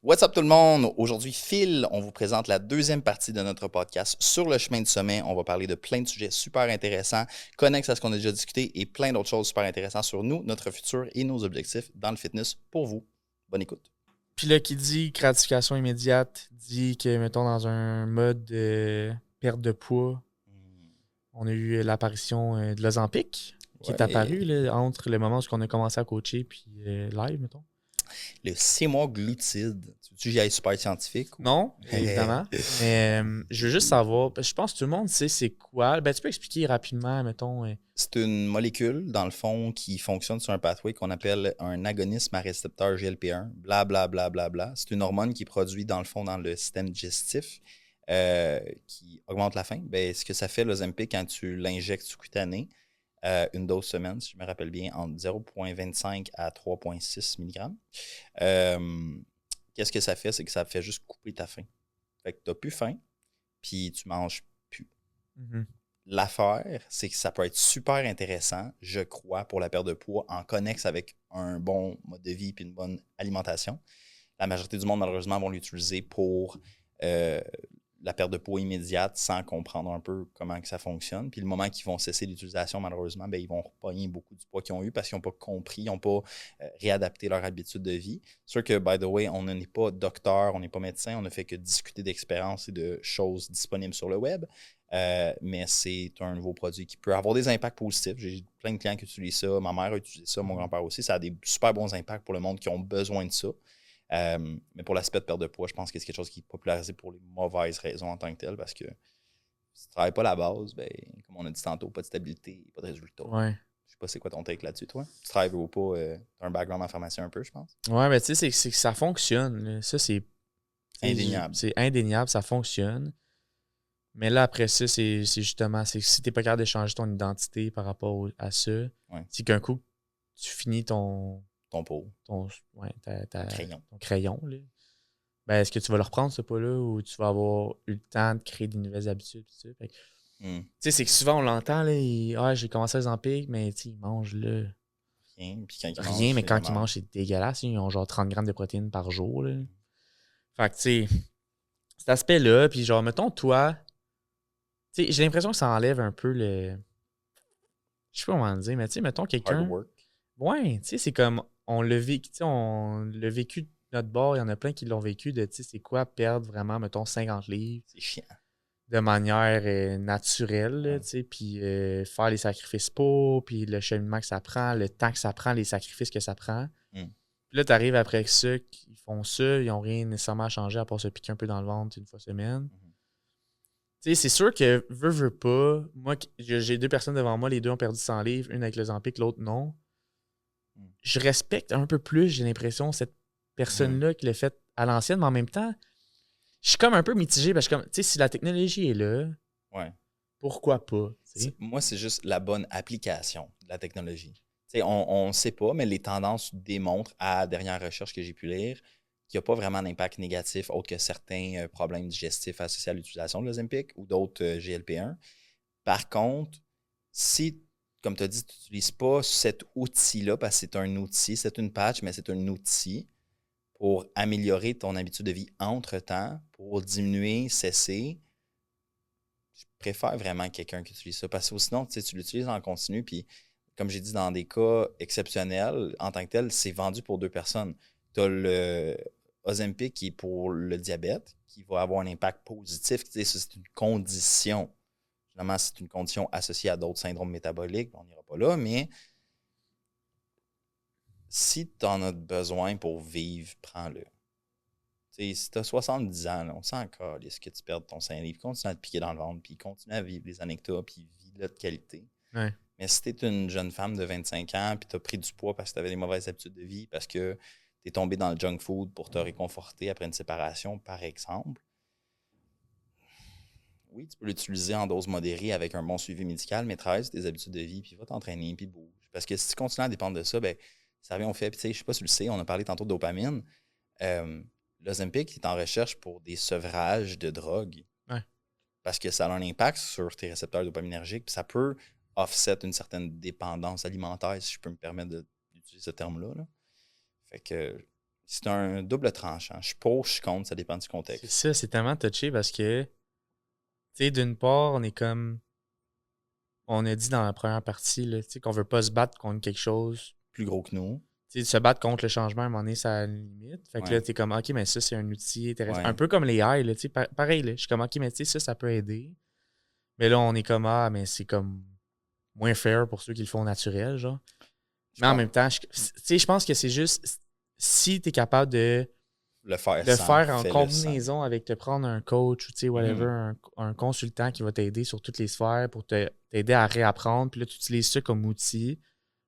What's up tout le monde? Aujourd'hui, Phil, on vous présente la deuxième partie de notre podcast sur le chemin du sommet. On va parler de plein de sujets super intéressants, connexes à ce qu'on a déjà discuté et plein d'autres choses super intéressantes sur nous, notre futur et nos objectifs dans le fitness pour vous. Bonne écoute. Puis là, qui dit gratification immédiate, dit que, mettons, dans un mode de perte de poids, on a eu l'apparition de l'Ozempic qui est apparu là, entre le moment où on a commencé à coacher puis live, mettons. Le sémoglutide. Tu dis que super scientifique? Ou... Non, évidemment. Mais je veux juste savoir, je pense que tout le monde sait c'est quoi. Ben, tu peux expliquer rapidement, mettons. C'est une molécule, dans le fond, qui fonctionne sur un pathway qu'on appelle un agonisme à récepteur GLP-1, blablabla. Bla, bla, bla. C'est une hormone qui est produite, dans le fond, dans le système digestif, qui augmente la faim. Ben, ce que ça fait, l'Ozempic, quand tu l'injectes sous-cutané, une dose semaine, si je me rappelle bien, entre 0,25 à 3,6 mg. Qu'est-ce que ça fait? C'est que ça fait juste couper ta faim. Fait que tu n'as plus faim, puis tu manges plus. Mm-hmm. L'affaire, c'est que ça peut être super intéressant, je crois, pour la perte de poids en connexe avec un bon mode de vie et une bonne alimentation. La majorité du monde, malheureusement, vont l'utiliser pour la perte de poids immédiate sans comprendre un peu comment que ça fonctionne. Puis le moment qu'ils vont cesser l'utilisation, malheureusement, bien, ils vont repogner beaucoup du poids qu'ils ont eu parce qu'ils n'ont pas compris, ils n'ont pas réadapté leur habitude de vie. C'est sûr que, by the way, on n'est pas docteur, on n'est pas médecin, on ne fait que discuter d'expériences et de choses disponibles sur le web. Mais c'est un nouveau produit qui peut avoir des impacts positifs. J'ai plein de clients qui utilisent ça. Ma mère a utilisé ça, mon grand-père aussi. Ça a des super bons impacts pour le monde qui ont besoin de ça. Mais pour l'aspect de perte de poids, je pense que c'est quelque chose qui est popularisé pour les mauvaises raisons en tant que tel, parce que si tu ne travailles pas la base, ben, comme on a dit tantôt, pas de stabilité, pas de résultat. Ouais. Je sais pas c'est quoi ton take là-dessus, toi. Tu travailles ou pas, tu as un background en pharmacie un peu, je pense. Ouais, mais tu sais, c'est que ça fonctionne. Là. Ça, c'est indéniable. C'est indéniable, ça fonctionne. Mais là, après ça, c'est justement, c'est que si tu n'es pas capable de changer ton identité par rapport à ça, c'est qu'un coup, tu finis ton pot. Ton crayon. Là. Ben, est-ce que tu vas le reprendre, ce pas-là, ou tu vas avoir eu le temps de créer des nouvelles habitudes? Tu sais, c'est que souvent, on l'entend, là, j'ai commencé à Ozempic, mais ils mangent là. Rien, puis quand ils Rien, mangent, mais quand ils mangent, c'est dégueulasse. Ils ont genre 30 grammes de protéines par jour. Là. Fait que, tu sais, cet aspect-là, puis genre, mettons, toi, tu sais, j'ai l'impression que ça enlève un peu le. Je sais pas comment dire, mais tu sais, mettons quelqu'un. Hard work. Ouais, tu sais, c'est comme, on l'a vécu, tu sais, on l'a vécu de notre bord, il y en a plein qui l'ont vécu de, tu sais, c'est quoi perdre vraiment, mettons, 50 livres. C'est chiant. De manière naturelle, tu sais, puis faire les sacrifices pour, puis le cheminement que ça prend, le temps que ça prend, les sacrifices que ça prend. Puis là, tu arrives après ça, ils font ça, ils n'ont rien nécessairement à changer à part se piquer un peu dans le ventre une fois semaine. Tu sais, c'est sûr que veux pas. Moi, j'ai deux personnes devant moi, les deux ont perdu 100 livres, une avec l'Ozempic, l'autre non. Je respecte un peu plus, j'ai l'impression, cette personne-là qui l'a fait à l'ancienne, mais en même temps, je suis comme un peu mitigé parce que, tu sais, si la technologie est là, pourquoi pas? Moi, c'est juste la bonne application de la technologie. On ne sait pas, mais les tendances démontrent, à dernière recherche que j'ai pu lire, qu'il n'y a pas vraiment d'impact négatif autre que certains problèmes digestifs associés à l'utilisation de l'Ozempic ou d'autres GLP-1. Par contre, si, comme tu as dit, tu n'utilises pas cet outil-là, parce que c'est un outil, c'est une patch, mais c'est un outil pour améliorer ton habitude de vie entre-temps, pour diminuer, cesser, je préfère vraiment quelqu'un qui utilise ça. Parce que sinon, tu l'utilises en continu, puis comme j'ai dit, dans des cas exceptionnels, en tant que tel, c'est vendu pour deux personnes. Tu as le Ozempic qui est pour le diabète, qui va avoir un impact positif. Tu sais, c'est une condition. Généralement, c'est une condition associée à d'autres syndromes métaboliques. On n'ira pas là, mais si tu en as besoin pour vivre, prends-le. T'sais, si tu as 70 ans, là, on s'en calisse que tu perdes ton 5 livres, continue à te piquer dans le ventre, puis continue à vivre les années que tu as, puis vis-le de qualité. Ouais. Mais si tu es une jeune femme de 25 ans, puis tu as pris du poids parce que tu avais des mauvaises habitudes de vie, parce que tu es tombé dans le junk food pour te réconforter après une séparation, par exemple, oui, tu peux l'utiliser en dose modérée avec un bon suivi médical, mais travaille sur tes habitudes de vie, puis va t'entraîner, puis bouge. Parce que si tu continues à dépendre de ça, ben ça revient au fait. Puis, je ne sais pas si tu le sais, on a parlé tantôt de dopamine. L'Ozempic est en recherche pour des sevrages de drogue. Ouais. Parce que ça a un impact sur tes récepteurs dopaminergiques, puis ça peut offset une certaine dépendance alimentaire, si je peux me permettre d'utiliser ce terme-là. Là. Fait que C'est un double tranchant. Je suis pour, je suis contre, ça dépend du C'est contexte. ça, c'est tellement touché parce que, tu sais, d'une part, on est comme. On a dit dans la première partie, là, tu sais, qu'on veut pas se battre contre quelque chose. Plus gros que nous. Tu sais, se battre contre le changement, à un moment donné, ça a une limite. Fait que Ouais. là, t'es comme, OK, mais ça, c'est un outil intéressant. Ouais. Un peu comme les AI, là, tu sais, pareil, là. Je suis comme, OK, mais tu sais, ça peut aider. Mais là, on est comme, ah, mais c'est comme moins fair pour ceux qui le font naturel, genre. Mais en même temps, tu sais, je pense que c'est juste, si t'es capable de le faire en combinaison avec te prendre un coach ou, tu sais, whatever, un consultant qui va t'aider sur toutes les sphères pour t'aider à réapprendre, puis là, tu utilises ça comme outil,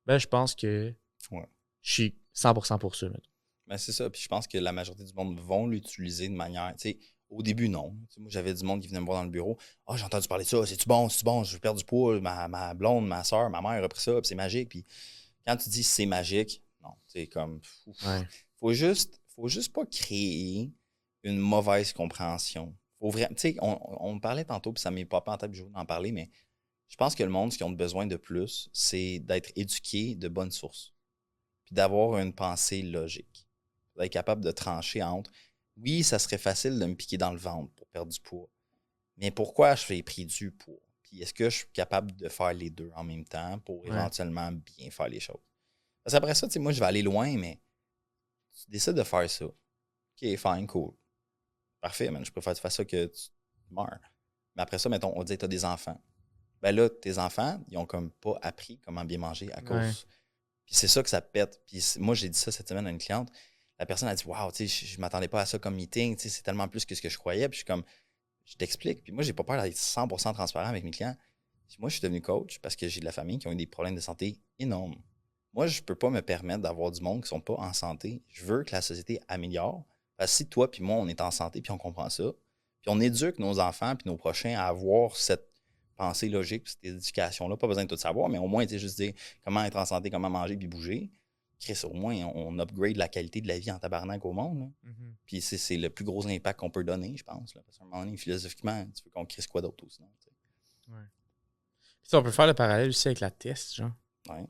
ben, je pense que je suis 100% pour ça. Ben, c'est ça. Puis je pense que la majorité du monde vont l'utiliser de manière. Tu sais, au début, non. Tu sais, moi, j'avais du monde qui venait me voir dans le bureau. Ah, j'ai entendu parler de ça. C'est-tu bon? C'est-tu bon? Je veux perdre du poids. Ma blonde, ma soeur, ma mère a pris ça. Puis c'est magique. Puis quand tu dis c'est magique, non. C'est comme. Faut juste pas créer une mauvaise compréhension. Faut vraiment. Tu sais, on me parlait tantôt, puis ça m'est pas en tête, puis je voulais en parler, mais je pense que le monde, ce qu'ils ont besoin de plus, c'est d'être éduqué de bonnes sources. Puis d'avoir une pensée logique. D'être capable de trancher entre oui, ça serait facile de me piquer dans le ventre pour perdre du poids, mais pourquoi j'ai pris du poids? Puis est-ce que je suis capable de faire les deux en même temps pour éventuellement bien faire les choses? Parce qu'après ça, tu sais, moi, je vais aller loin, mais tu décides de faire ça. OK, fine, cool. Parfait, man, je préfère que tu fasses ça que tu meurs. Mais après ça, mettons, on dit que tu as des enfants. Ben là, tes enfants, ils ont comme pas appris comment bien manger à cause. Puis c'est ça que ça pète. Puis moi, j'ai dit ça cette semaine à une cliente. La personne a dit waouh, tu sais, je m'attendais pas à ça comme meeting, tu sais, c'est tellement plus que ce que je croyais. Puis je suis comme, je t'explique. Puis moi, j'ai pas peur d'être 100% transparent avec mes clients. Puis moi, je suis devenu coach parce que j'ai de la famille qui ont eu des problèmes de santé énormes. Moi, je peux pas me permettre d'avoir du monde qui sont pas en santé. Je veux que la société améliore. Parce que si toi puis moi, on est en santé puis on comprend ça, puis on éduque nos enfants puis nos prochains à avoir cette pensée logique, cette éducation-là, pas besoin de tout savoir, mais au moins, tu sais, juste dire comment être en santé, comment manger puis bouger. Chris, au moins, on upgrade la qualité de la vie en tabarnak au monde. Puis c'est le plus gros impact qu'on peut donner, je pense. Là. Parce qu'à un moment donné, philosophiquement, tu veux qu'on crisse quoi d'autre aussi. On peut faire le parallèle aussi avec la test, genre. Ouais.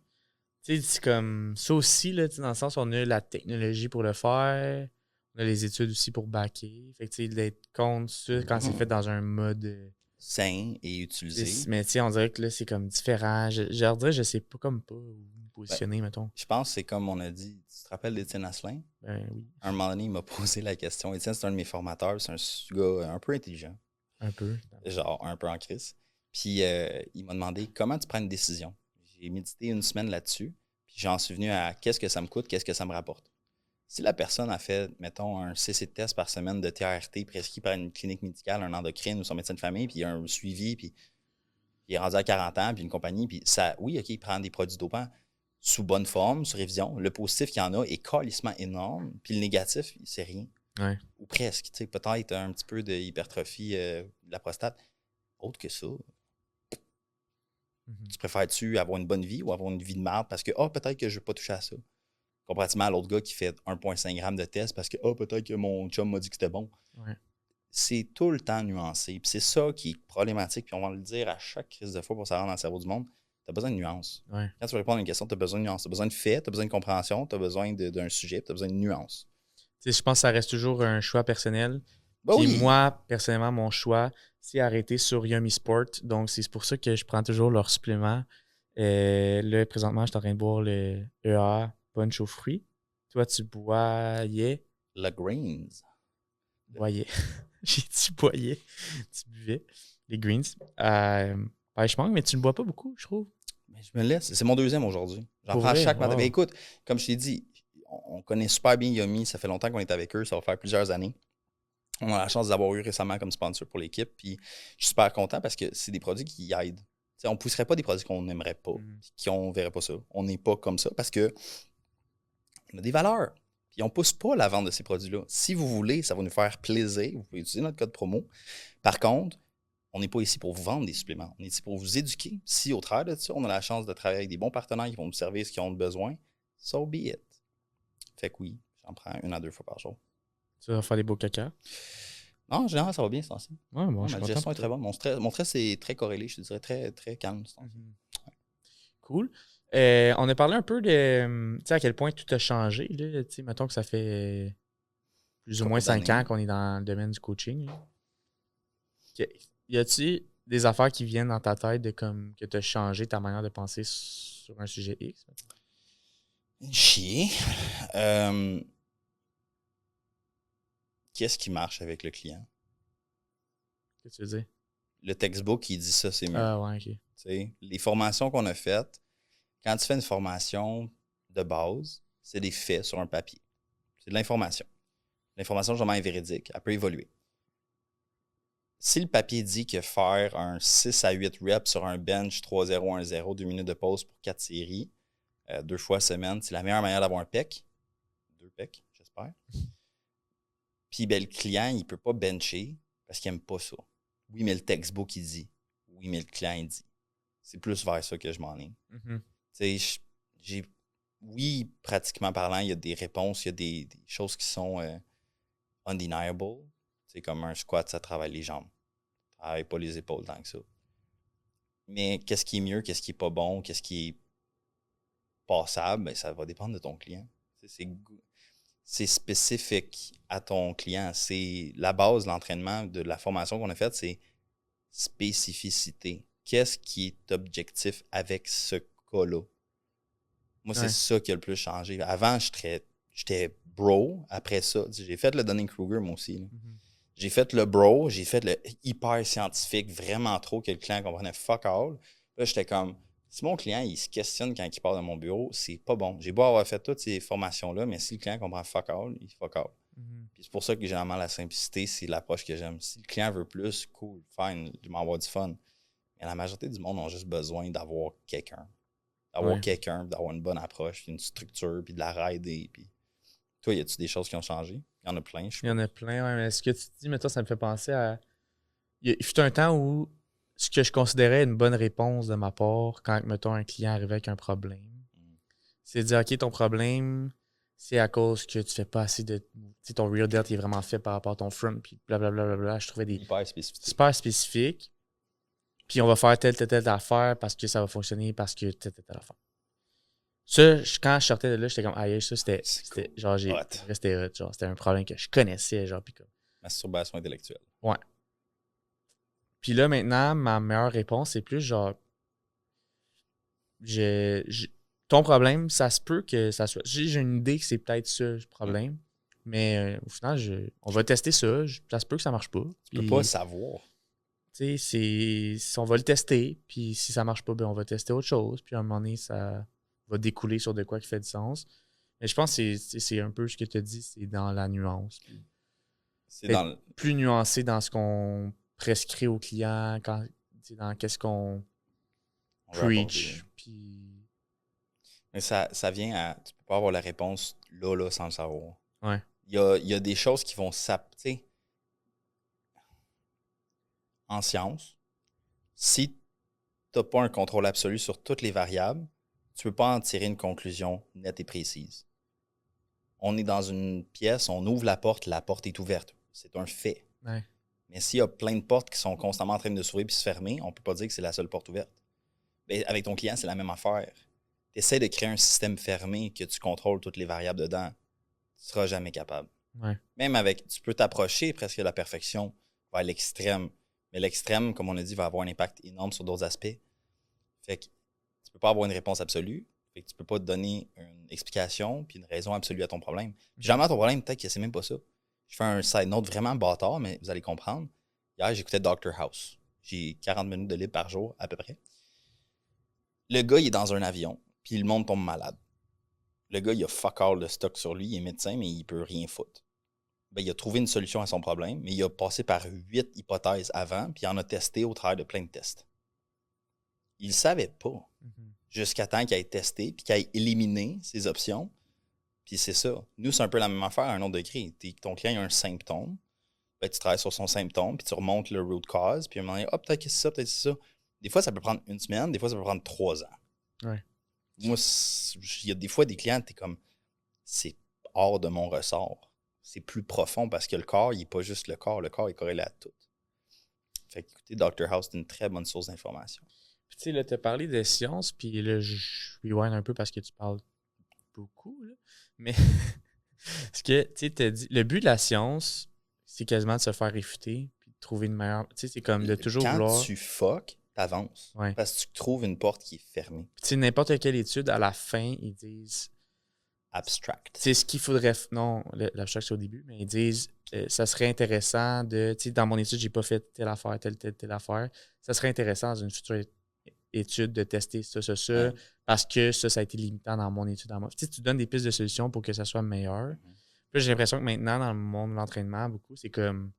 Tu sais, c'est comme ça aussi, là, dans le sens où on a la technologie pour le faire, on a les études aussi pour backer. Fait que, tu sais, d'être contre ça quand c'est fait dans un mode sain et utilisé. Mais tu sais, on dirait que là, c'est comme différent. Je dirais, je sais pas comme pas où me positionner, mettons. Je pense que c'est comme on a dit. Tu te rappelles d'Étienne Asselin? Ben oui. À un moment donné, il m'a posé la question. Étienne, c'est un de mes formateurs. C'est un gars un peu intelligent. Un peu. Genre, un peu en crise. Puis, il m'a demandé comment tu prends une décision. J'ai médité une semaine là-dessus. Puis, j'en suis venu à qu'est-ce que ça me coûte, qu'est-ce que ça me rapporte. Si la personne a fait, mettons, un CC de test par semaine de TRT prescrit par une clinique médicale, un endocrine ou son médecin de famille, puis il y a un suivi, puis il est rendu à 40 ans, puis une compagnie, puis ça, oui, OK, il prend des produits dopants sous bonne forme, sous révision. Le positif qu'il y en a est calissement énorme, puis le négatif, c'est rien. Ouais. Ou presque, tu sais, peut-être un petit peu d'hypertrophie de la prostate. Autre que ça, tu préfères-tu avoir une bonne vie ou avoir une vie de merde parce que, peut-être que je ne vais pas toucher à ça. Comparativement à l'autre gars qui fait 1,5 g de test parce que, peut-être que mon chum m'a dit que c'était bon. Ouais. C'est tout le temps nuancé. Puis c'est ça qui est problématique. Puis on va le dire à chaque crise de fois pour ça rendre dans le cerveau du monde. Tu as besoin de nuances. Ouais. Quand tu veux répondre à une question, tu as besoin de nuances. Tu as besoin de faits, tu as besoin de compréhension, tu as besoin d'un sujet, tu as besoin de nuances. Tu sais, je pense que ça reste toujours un choix personnel. Bah Puis oui. moi, personnellement, mon choix, c'est arrêter sur Yummy Sport. Donc, c'est pour ça que je prends toujours leurs suppléments. Là, présentement, je suis en train de boire le EA Punch aux fruits. Toi, tu boyais. Le Greens. Boyais. J'ai dit boyais. Tu buvais. Les Greens. Je manque, mais tu ne bois pas beaucoup, je trouve. Mais je me laisse. C'est mon deuxième aujourd'hui. J'en prends chaque matin. Mais écoute, comme je t'ai dit, on connaît super bien Yummy. Ça fait longtemps qu'on est avec eux. Ça va faire plusieurs années. On a la chance d'avoir eu récemment comme sponsor pour l'équipe. Puis je suis super content parce que c'est des produits qui aident. T'sais, on ne pousserait pas des produits qu'on n'aimerait pas, qu'on ne verrait pas ça. On n'est pas comme ça parce qu'on a des valeurs. Puis on ne pousse pas la vente de ces produits-là. Si vous voulez, ça va nous faire plaisir. Vous pouvez utiliser notre code promo. Par contre, on n'est pas ici pour vous vendre des suppléments. On est ici pour vous éduquer. Si au travers de ça, on a la chance de travailler avec des bons partenaires qui vont nous servir ce qu'ils ont besoin, so be it. Fait que oui, j'en prends 1 à 2 fois par jour. Tu vas faire des beaux caca? Non, en général, ça va bien, c'est ainsi. Ouais, bon, ma digestion est très bonne. Mon stress est très corrélé, je te dirais très, très calme. Cool. On a parlé un peu de, tu sais, à quel point tout a changé, là. Tu sais, mettons que ça fait plus ou moins 5 ans qu'on est dans le domaine du coaching. Là. Y a-t-il des affaires qui viennent dans ta tête de comme que tu as changé ta manière de penser sur un sujet X? Chier. Qu'est-ce qui marche avec le client? Qu'est-ce que tu veux dire? Le textbook qui dit ça, c'est mieux. Ah ouais, ok. T'sais, les formations qu'on a faites, quand tu fais une formation de base, c'est des faits sur un papier. C'est de l'information. L'information, généralement, est véridique. Elle peut évoluer. Si le papier dit que faire un 6 à 8 reps sur un bench 3-0-1-0, 2 minutes de pause pour 4 séries, 2 fois semaine, c'est la meilleure manière d'avoir un PEC. 2 PEC, j'espère. Puis ben, le client, il ne peut pas bencher parce qu'il n'aime pas ça. Oui, mais le textbook, il dit. Oui, mais le client, il dit. C'est plus vers ça que je m'en ai. Mm-hmm. Tu sais, oui, pratiquement parlant, il y a des réponses, il y a des choses qui sont undeniable. C'est comme un squat, ça travaille les jambes. Ça travaille pas les épaules tant que ça. Mais qu'est-ce qui est mieux, qu'est-ce qui est pas bon, qu'est-ce qui est passable, ben, ça va dépendre de ton client. C'est spécifique à ton client. C'est la base de l'entraînement, de la formation qu'on a faite, c'est spécificité. Qu'est-ce qui est objectif avec ce cas-là? Moi, c'est ça qui a le plus changé. Avant, j'étais bro. Après ça, j'ai fait le Dunning-Kruger, moi aussi. Mm-hmm. J'ai fait le bro, j'ai fait le hyper scientifique, vraiment trop, que le client comprenait fuck all. Là, j'étais comme, si mon client, il se questionne quand il part de mon bureau, c'est pas bon. J'ai beau avoir fait toutes ces formations-là, mais si le client comprend fuck all, il fuck all. Mm-hmm. Puis c'est pour ça que généralement, la simplicité, c'est l'approche que j'aime. Si le client veut plus, cool, fine, je vais avoir du fun. Mais la majorité du monde a juste besoin d'avoir quelqu'un. D'avoir quelqu'un, d'avoir une bonne approche, puis une structure, puis de la rider. Puis... Toi, y a-tu des choses qui ont changé? Il y en a plein, je Il y en a plein, ouais. Mais ce que tu dis, mais toi, ça me fait penser à... Il fut un temps où ce que je considérais une bonne réponse de ma part quand, mettons, un client arrivait avec un problème, c'est de dire, OK, ton problème, c'est à cause que tu fais pas assez de... Tu sais, ton rear delt est vraiment fait par rapport à ton front, puis blablabla. Je trouvais des... Super spécifiques. Puis on va faire telle affaire parce que ça va fonctionner, parce que telle affaire. Ça, quand je sortais de là, j'étais comme, aïe, ça, c'était cool. Genre, c'était hot. Genre, c'était un problème que je connaissais, genre, puis comme. Masturbation intellectuelle. Ouais. Puis là, maintenant, ma meilleure réponse, c'est plus genre, ton problème, ça se peut que ça soit. J'ai une idée que c'est peut-être ça le problème, mais au final, on va tester ça. Ça se peut que ça marche pas. Tu peux pas savoir. Tu sais, on va le tester, puis si ça marche pas, ben on va tester autre chose, puis à un moment donné, ça va découler sur de quoi qui fait du sens. Mais je pense que c'est un peu ce que tu as dit, c'est dans la nuance. C'est dans plus nuancé dans ce qu'on prescrit aux clients, dans qu'est-ce qu'on preach. Puis... Mais ça vient à... Tu peux pas avoir la réponse là, sans le savoir. Ouais. Il y a des choses qui vont s'appeler. En science, si tu n'as pas un contrôle absolu sur toutes les variables, tu ne peux pas en tirer une conclusion nette et précise. On est dans une pièce, on ouvre la porte est ouverte. C'est un fait. Ouais. Mais s'il y a plein de portes qui sont constamment en train de s'ouvrir et se fermer, on ne peut pas dire que c'est la seule porte ouverte. Mais avec ton client, c'est la même affaire. Tu essaies de créer un système fermé que tu contrôles toutes les variables dedans. Tu ne seras jamais capable. Ouais. Même avec, tu peux t'approcher presque de la perfection vers l'extrême. Mais l'extrême, comme on a dit, va avoir un impact énorme sur d'autres aspects. Fait que tu ne peux pas avoir une réponse absolue. Fait que tu ne peux pas te donner une explication puis une raison absolue à ton problème. Puis jamais à ton problème, peut-être que c'est même pas ça. Je fais un side note vraiment bâtard, mais vous allez comprendre. Hier, j'écoutais Dr. House. J'ai 40 minutes de libre par jour, à peu près. Le gars, il est dans un avion, puis le monde tombe malade. Le gars, il a fuck all de stock sur lui. Il est médecin, mais il peut rien foutre. Ben, il a trouvé une solution à son problème, mais il a passé par 8 hypothèses avant, puis il en a testé au travers de plein de tests. Il ne savait pas, jusqu'à temps qu'il ait testé, puis qu'il ait éliminé ses options. Puis c'est ça. Nous, c'est un peu la même affaire à un autre degré. Ton client a un symptôme, ben, tu travailles sur son symptôme, puis tu remontes le root cause, puis à un moment donné, peut-être que c'est ça, peut-être que c'est ça. Des fois, ça peut prendre 1 semaine, des fois, ça peut prendre 3 ans. Ouais. Moi, il y a des fois des clients, t'es comme, c'est hors de mon ressort. C'est plus profond parce que le corps, il n'est pas juste le corps est corrélé à tout. Fait que, écoutez, Dr. House, c'est une très bonne source d'information. Tu sais, là, tu as parlé de science, puis là, je rewind un peu parce que tu parles beaucoup, là. Mais parce que, tu sais, t'as dit, le but de la science, c'est quasiment de se faire réfuter, puis de trouver une meilleure. Tu sais, c'est comme de toujours Quand vouloir. tu fuck, t'avances. Ouais. Parce que tu trouves une porte qui est fermée. Tu sais, n'importe quelle étude, à la fin, ils disent. Abstract. C'est ce qu'il faudrait. Non, l'abstract, c'est au début, mais ils disent ça serait intéressant de. Tu sais, dans mon étude, j'ai pas fait telle affaire, telle affaire. Ça serait intéressant dans une future étude de tester ça, Ouais. parce que ça a été limitant dans mon étude. Tu sais, tu donnes des pistes de solutions pour que ça soit meilleur. Puis là, j'ai l'impression que maintenant, dans le monde de l'entraînement, beaucoup, c'est comme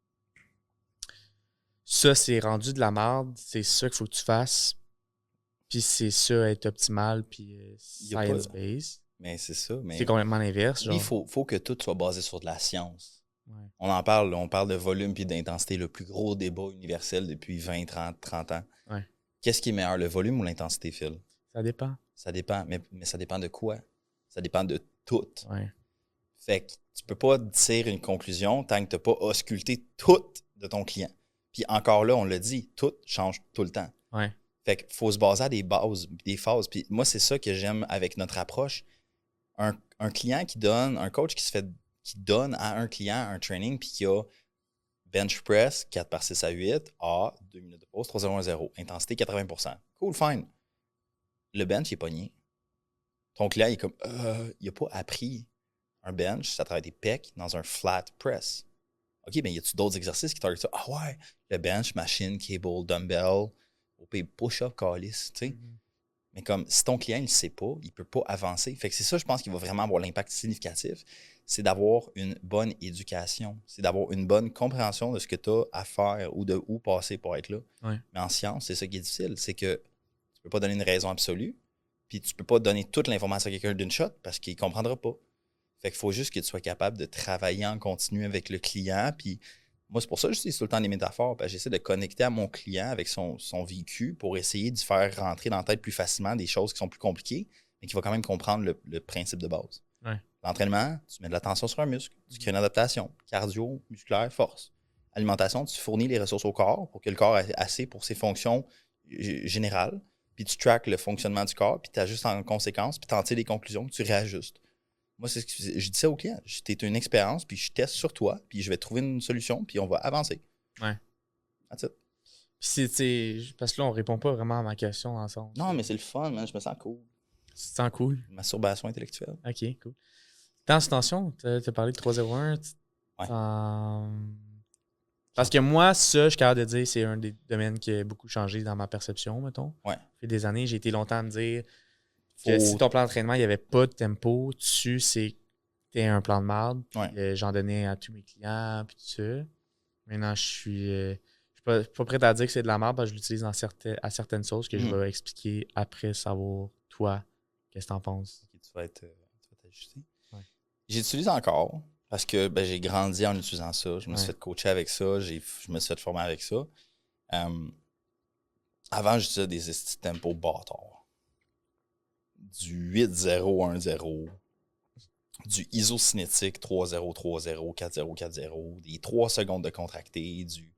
ça, c'est rendu de la merde, c'est ça qu'il faut que tu fasses, puis c'est ça être optimal, puis science-based. Mais c'est ça. Mais c'est complètement l'inverse. il faut que tout soit basé sur de la science. Ouais. On parle de volume puis d'intensité, le plus gros débat universel depuis 20, 30 ans. Ouais. Qu'est-ce qui est meilleur, le volume ou l'intensité, Phil? Ça dépend. Ça dépend, mais ça dépend de quoi? Ça dépend de tout. Ouais. Fait que tu peux pas tirer une conclusion tant que tu n'as pas ausculté tout de ton client. Puis encore là, on l'a dit, tout change tout le temps. Ouais. Fait qu'il faut se baser à des bases, des phases. Puis moi, c'est ça que j'aime avec notre approche. Un client un coach qui donne à un client un training puis qui a bench press 4 par 6 à 8, 2 minutes de pause, 3-0-1-0, intensité 80%. Cool, fine. Le bench, il est pogné. Ton client, il est comme, il n'a pas appris un bench, ça travaille des pecs dans un flat press. OK, mais y a-tu d'autres exercices qui targetent ça? Ah ouais, le bench, machine, cable, dumbbell, push-up, calice, tu sais. Mm-hmm. Mais comme si ton client ne le sait pas, il ne peut pas avancer. Fait que c'est ça, je pense, qui va vraiment avoir l'impact significatif. C'est d'avoir une bonne éducation. C'est d'avoir une bonne compréhension de ce que tu as à faire ou de où passer pour être là. Ouais. Mais en science, c'est ça qui est difficile. C'est que tu ne peux pas donner une raison absolue, puis tu ne peux pas donner toute l'information à quelqu'un d'une shot parce qu'il ne comprendra pas. Fait qu'il faut juste que tu sois capable de travailler en continu avec le client. Puis moi, c'est pour ça que j'utilise tout le temps des métaphores. Parce que j'essaie de connecter à mon client avec son vécu pour essayer de faire rentrer dans la tête plus facilement des choses qui sont plus compliquées, mais qui va quand même comprendre le principe de base. Ouais. L'entraînement, tu mets de l'attention sur un muscle, tu crées une adaptation, cardio, musculaire, force. Alimentation, tu fournis les ressources au corps pour que le corps ait assez pour ses fonctions générales. Puis tu tracks le fonctionnement du corps, puis tu ajustes en conséquence, puis tu en tires des conclusions, puis tu réajustes. Moi, c'est ce que je dis ça aux clients. Tu es une expérience, puis je teste sur toi, puis je vais trouver une solution, puis on va avancer. Ouais. That's it. Puis c'est parce que là, on répond pas vraiment à ma question dans le sens. Non, mais c'est le fun, man. Je me sens cool. Tu te sens cool? Masturbation intellectuelle. OK, cool. Tension, tu as parlé de 301. Ouais. Parce que moi, ça, je suis capable de dire, c'est un des domaines qui a beaucoup changé dans ma perception, mettons. Ouais. Ça fait des années, j'ai été longtemps à me dire que si ton plan d'entraînement, il n'y avait pas de tempo, c'était un plan de marde. Ouais. J'en donnais à tous mes clients, puis tout ça. Maintenant, je suis pas prêt à dire que c'est de la merde parce que je l'utilise à certaines choses que je vais expliquer après savoir, toi, qu'est-ce que t'en penses. Okay, tu vas t'ajuster. Ouais. J'utilise encore parce que j'ai grandi en utilisant ça. Je me suis fait coacher avec ça. Je me suis fait former avec ça. Avant, j'utilisais des tempo bâtards. Du 8-0-1-0, du isocinétique 3-0-3-0, 4-0-4-0, des 3 secondes de contracté, du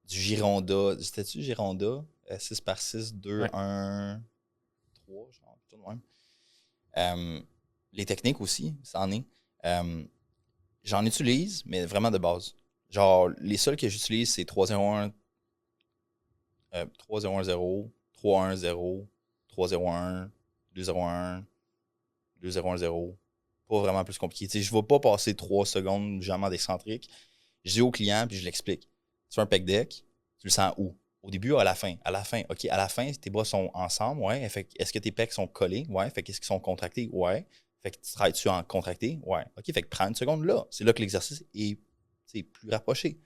Gironda. C'était-tu Gironda? 6 par 6, 2, 1, 3, genre, tout de même. Les techniques aussi, ça en est. J'en utilise, mais vraiment de base. Genre, les seuls que j'utilise, c'est 3-0-1, 3-0-1-0, 3-1-0, 3-0-1, 2-0-1, 2-0-1-0. Pas vraiment plus compliqué. T'sais, je ne vais pas passer 3 secondes jamais d'excentrique. Je dis au client, puis je l'explique. Tu fais un pec deck, tu le sens où? Au début ou à la fin? À la fin. OK, à la fin, tes bras sont ensemble, ouais. Est-ce que tes pecs sont collés? Ouais. Fait qu'est-ce qu'ils sont contractés? Ouais. Fait que tu travailles-tu en contracté? Ouais. OK, fait que prends une seconde là. C'est là que l'exercice est plus rapproché.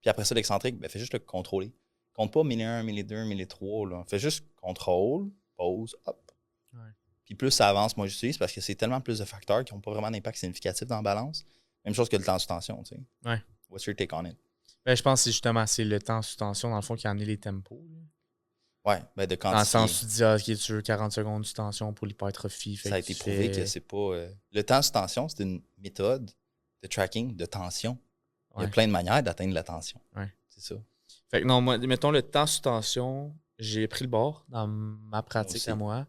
Puis après ça, l'excentrique, fais juste le contrôler. Compte pas 1001, 1002, 1003. Là. Fais juste contrôle, pause, hop. Ouais. Puis plus ça avance, moi j'utilise parce que c'est tellement plus de facteurs qui n'ont pas vraiment d'impact significatif dans la balance. Même chose que le temps sous tension, tu sais. Ouais. What's your take on it? Je pense que c'est le temps sous tension, dans le fond, qui a amené les tempos. Là. Ouais, de quantifier. Dans le sens où tu dis, OK, tu veux 40 secondes sous tension pour l'hypertrophie. Ça a été prouvé que c'est pas... Le temps sous tension, c'est une méthode de tracking de tension. Il y a plein de manières d'atteindre la tension. Ouais. C'est ça. Fait que non, moi, mettons le temps sous tension, j'ai pris le bord dans ma pratique aussi. à moi.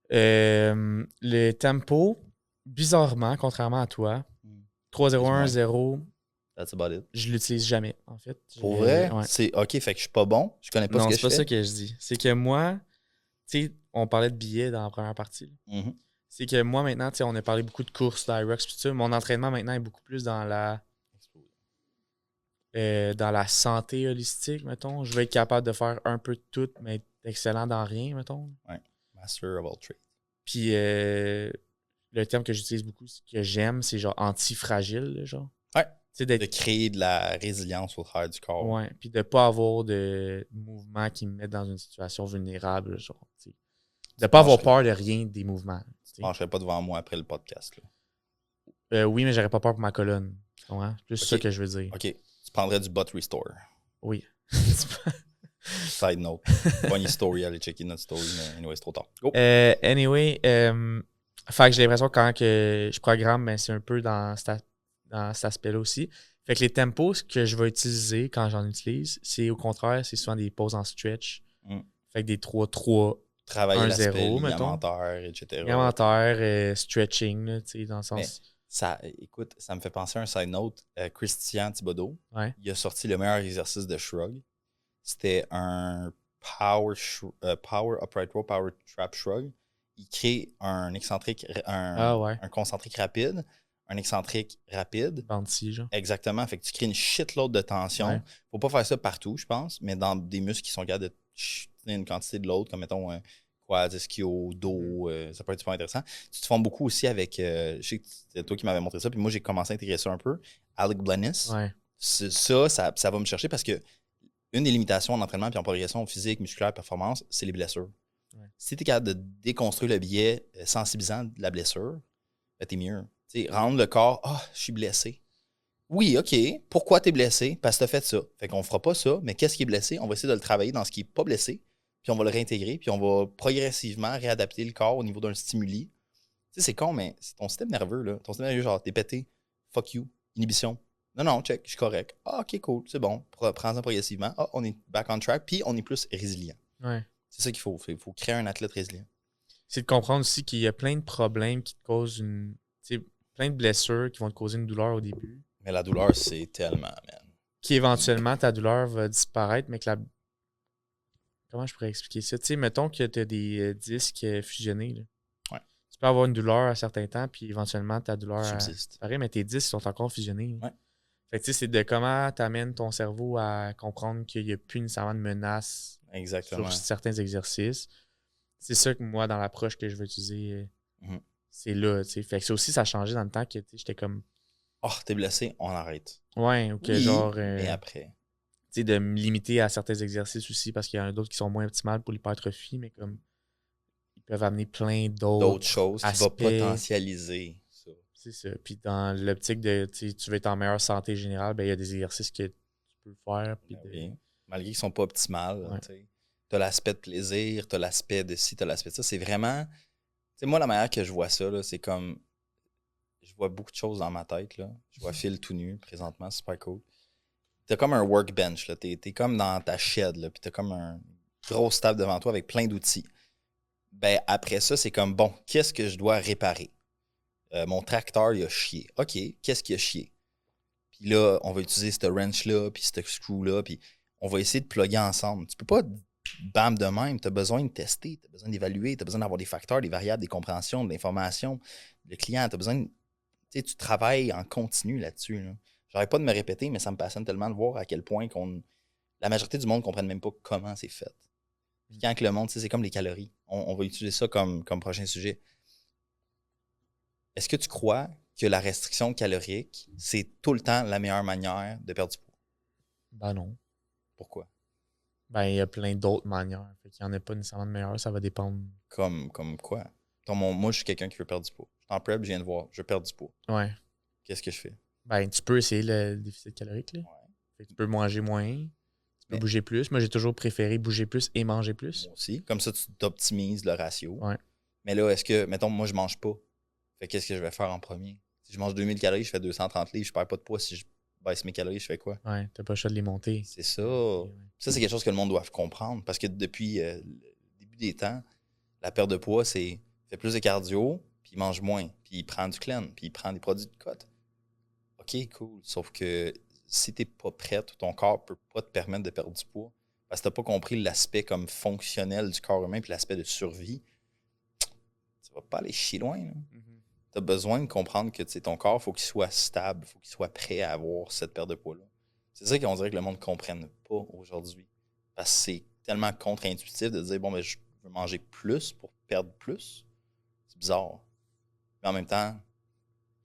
Le tempo, bizarrement, contrairement à toi, 3-0-1-0, That's about it. je l'utilise jamais, en fait. Pour vrai, Ouais. c'est OK, fait que je suis pas bon, je connais pas ce Non, que c'est je pas ça fais. que je dis. C'est que moi, tu sais, on parlait de billets dans la première partie. Mhm. C'est que moi, maintenant, tu sais, on a parlé beaucoup de courses, d'Irox, tout ça. Mon entraînement, maintenant, est beaucoup plus dans la santé holistique, mettons. Je vais être capable de faire un peu de tout, mais être excellent dans rien, mettons. Ouais. Master of all trades. Puis, le terme que j'utilise beaucoup, que j'aime, c'est genre anti-fragile, genre. Ouais. Tu sais, De créer de la résilience au travers du corps. Ouais, puis de pas avoir de mouvements qui me mettent dans une situation vulnérable, genre, tu sais. De pas avoir peur de rien des mouvements. Tu ne pencherais pas devant moi après le podcast. Là. Oui, mais j'aurais pas peur pour ma colonne. Tu comprends? C'est plus ça que je veux dire. OK. Tu prendrais du butt restore. Oui. Side note. Funny story, allez checker notre story, mais anyway, c'est trop tard. Go. Anyway, fait que j'ai l'impression que quand que je programme, ben, c'est un peu dans cet aspect-là aussi. Fait que les tempos que je vais utiliser quand j'en utilise, c'est au contraire, c'est souvent des pauses en stretch. Fait que des 3-3, travailler 1-0, l'aspect mettons. ligamentaire, etc. Ligamentaire, stretching, là, tu sais, dans le sens... Écoute, ça me fait penser à un side note. Christian Thibodeau, il a sorti le meilleur exercice de shrug. C'était un power upright row, power trap shrug. Il crée un excentrique, un concentrique rapide, un excentrique rapide. Bouncy, genre. Exactement. Fait que tu crées une shitload de tension. Ouais. Faut pas faire ça partout, je pense, mais dans des muscles qui sont capables de tenir une quantité de l'autre, comme mettons quads, ischio, dos, ça peut être super intéressant. Tu te formes beaucoup aussi avec, je sais que c'est toi qui m'avais montré ça, puis moi j'ai commencé à intégrer ça un peu. Alec Blennis. Ouais. Ça va me chercher parce que une des limitations en entraînement puis en progression physique, musculaire, performance, c'est les blessures. Ouais. Si tu es capable de déconstruire le biais sensibilisant de la blessure, ben t'es mieux. T'sais, rendre le corps, je suis blessé. Oui, OK. Pourquoi tu es blessé? Parce que tu as fait ça. Fait qu'on fera pas ça, mais qu'est-ce qui est blessé? On va essayer de le travailler dans ce qui n'est pas blessé, puis on va le réintégrer, puis on va progressivement réadapter le corps au niveau d'un stimuli. Tu sais, c'est con, mais c'est ton système nerveux, là. Ton système nerveux, genre, t'es pété, fuck you, inhibition. Non, check, je suis correct. OK, cool, c'est bon. Prends-en progressivement. On est back on track, puis on est plus résilient. Ouais. C'est ça qu'il faut. Il faut créer un athlète résilient. C'est de comprendre aussi qu'il y a plein de problèmes qui te causent plein de blessures qui vont te causer une douleur au début. Mais la douleur, c'est tellement, man. Qui éventuellement, ta douleur va disparaître, mais que la... Comment je pourrais expliquer ça? Tu sais, mettons que tu as des disques fusionnés. Là. Ouais. Tu peux avoir une douleur à certains temps, puis éventuellement, ta douleur disparaît, mais tes disques sont encore fusionnés. Ouais. Fait que tu sais, c'est de comment tu amènes ton cerveau à comprendre qu'il n'y a plus nécessairement de menace sur certains exercices. C'est ça que moi, dans l'approche que je veux utiliser, c'est là. T'sais. Fait que ça aussi, ça a changé dans le temps que j'étais comme... t'es blessé, on arrête. Ouais, ou que genre... mais après... Tu sais, de me limiter à certains exercices aussi, parce qu'il y en a d'autres qui sont moins optimales pour l'hypertrophie, mais comme... Ils peuvent amener plein d'autres choses qui vont potentialiser ça. C'est ça. Puis dans l'optique de, tu veux être en meilleure santé générale, ben il y a des exercices que tu peux faire. Puis oui. Malgré qu'ils ne sont pas optimales. Tu as l'aspect de plaisir, tu as l'aspect de ci, tu as l'aspect de ça. C'est vraiment... moi, la manière que je vois ça, là, c'est comme... Je vois beaucoup de choses dans ma tête. Là. Je vois Phil tout nu présentement, c'est super cool. Tu as comme un workbench. Tu es comme dans ta shed, puis tu as comme un gros table devant toi avec plein d'outils. Ben après ça, c'est comme, bon, qu'est-ce que je dois réparer? Mon tracteur, il a chié. OK, qu'est-ce qu'il a chié? Puis là, on va utiliser ce wrench-là, puis ce screw-là, puis on va essayer de plugger ensemble. Tu peux pas bam de même. Tu as besoin de tester, tu as besoin d'évaluer, tu as besoin d'avoir des facteurs, des variables, des compréhensions, de l'information. Le client, tu as besoin de... Tu travailles en continu là-dessus. Là. J'arrête pas de me répéter, mais ça me passionne tellement de voir à quel point la majorité du monde ne comprenne même pas comment c'est fait. Puis quand le monde, c'est comme les calories. On va utiliser ça comme prochain sujet. Est-ce que tu crois que la restriction calorique, c'est tout le temps la meilleure manière de perdre du poids? Ben non. Pourquoi? Ben, il y a plein d'autres manières. Fait qu'il n'y en a pas nécessairement de meilleure, ça va dépendre. Comme quoi? Moi, je suis quelqu'un qui veut perdre du poids. Je suis en prep, je viens de voir, je veux perdre du poids. Ouais. Qu'est-ce que je fais? Ben, tu peux essayer le déficit calorique, là. Ouais. Fait que tu peux manger moins. Tu peux bouger plus. Moi, j'ai toujours préféré bouger plus et manger plus. Moi aussi. Comme ça, tu t'optimises le ratio. Ouais. Mais là, est-ce que, mettons, moi, je mange pas. Fait qu'est-ce que je vais faire en premier? Si je mange 2000 calories, je fais 230 livres, je perds pas de poids si je baisse mes calories, je fais quoi? Ouais, t'as pas le choix de les monter. C'est ça. Ça, c'est quelque chose que le monde doit comprendre. Parce que depuis le début des temps, la perte de poids, c'est fait plus de cardio, puis il mange moins, puis il prend du clean, puis il prend des produits de cote. OK, cool. Sauf que si t'es pas prête, ton corps peut pas te permettre de perdre du poids. Parce que t'as pas compris l'aspect comme fonctionnel du corps humain puis l'aspect de survie. Ça va pas aller chier loin. Tu as besoin de comprendre que ton corps, il faut qu'il soit stable, il faut qu'il soit prêt à avoir cette perte de poids-là. C'est ça qu'on dirait que le monde ne comprenne pas aujourd'hui. Parce que c'est tellement contre-intuitif de dire, bon, ben, je veux manger plus pour perdre plus. C'est bizarre. Mais en même temps,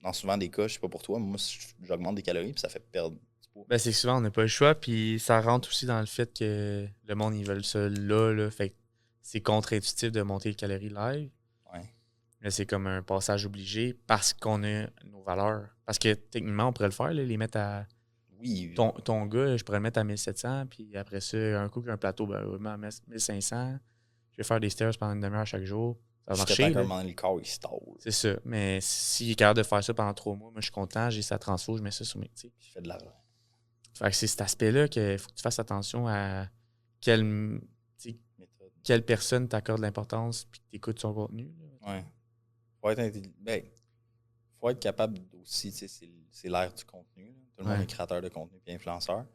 dans souvent des cas, je sais pas pour toi, moi, j'augmente des calories puis ça fait perdre du poids. Ben, c'est que souvent, on n'a pas le choix, puis ça rentre aussi dans le fait que le monde, ils veulent ça là. Fait que c'est contre-intuitif de monter les calories live. Ouais. Mais c'est comme un passage obligé parce qu'on a nos valeurs. Parce que techniquement, on pourrait le faire, là, les mettre à... Oui. Ton gars, je pourrais le mettre à 1700, puis après ça, un coup qu'un plateau, ben, je vais mettre à 1500. Je vais faire des stairs pendant une demi-heure chaque jour. Ça va marcher. Jusqu'à temps qu'à un moment donné, le corps, il stall. C'est ça. Mais s'il est capable de faire ça pendant 3 mois, moi, je suis content, j'ai sa transfo, je mets ça sur mes... Je fais de l'argent. Fait que c'est cet aspect-là qu'il faut que tu fasses attention à quelle personne t'accorde l'importance puis que tu écoutes son contenu. Ouais. Faut être capable aussi, c'est l'ère du contenu. Là. Tout le monde est créateur de contenu et influenceur.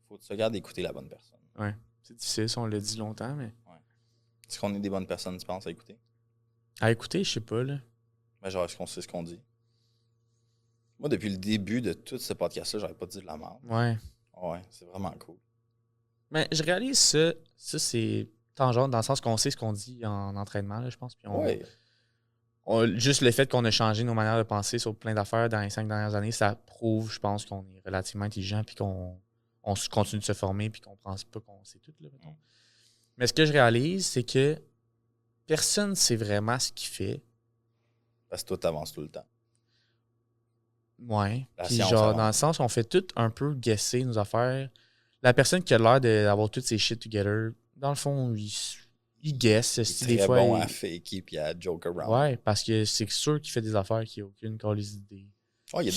Faut que tu regardes d'écouter la bonne personne. Ouais. C'est difficile, ça, on l'a dit longtemps, mais. Ouais. Est-ce qu'on est des bonnes personnes, tu penses, à écouter? À écouter, je sais pas, là. Mais genre, est-ce qu'on sait ce qu'on dit? Moi, depuis le début de tout ce podcast-là, j'aurais pas dit de la merde. Ouais. Ouais, c'est vraiment cool. Mais je réalise ça. Ça, c'est tangent dans le sens qu'on sait ce qu'on dit en entraînement, là, je pense. Puis juste le fait qu'on a changé nos manières de penser sur plein d'affaires dans les 5 dernières années, ça prouve, je pense, qu'on est relativement intelligent puis qu'on continue de se former puis qu'on pense pas qu'on sait tout. Là, mais ce que je réalise, c'est que personne ne sait vraiment ce qu'il fait. Parce que toi, t'avances tout le temps. Ouais. Puis genre, dans le sens où on fait tout un peu guesser nos affaires. La personne qui a l'air d'avoir toutes ses shit together, dans le fond, il guesse. Il est très bon à faker puis à joke around. Ouais, parce que c'est sûr qu'il fait des affaires qui n'ont aucune calice d'idée. Ouais, il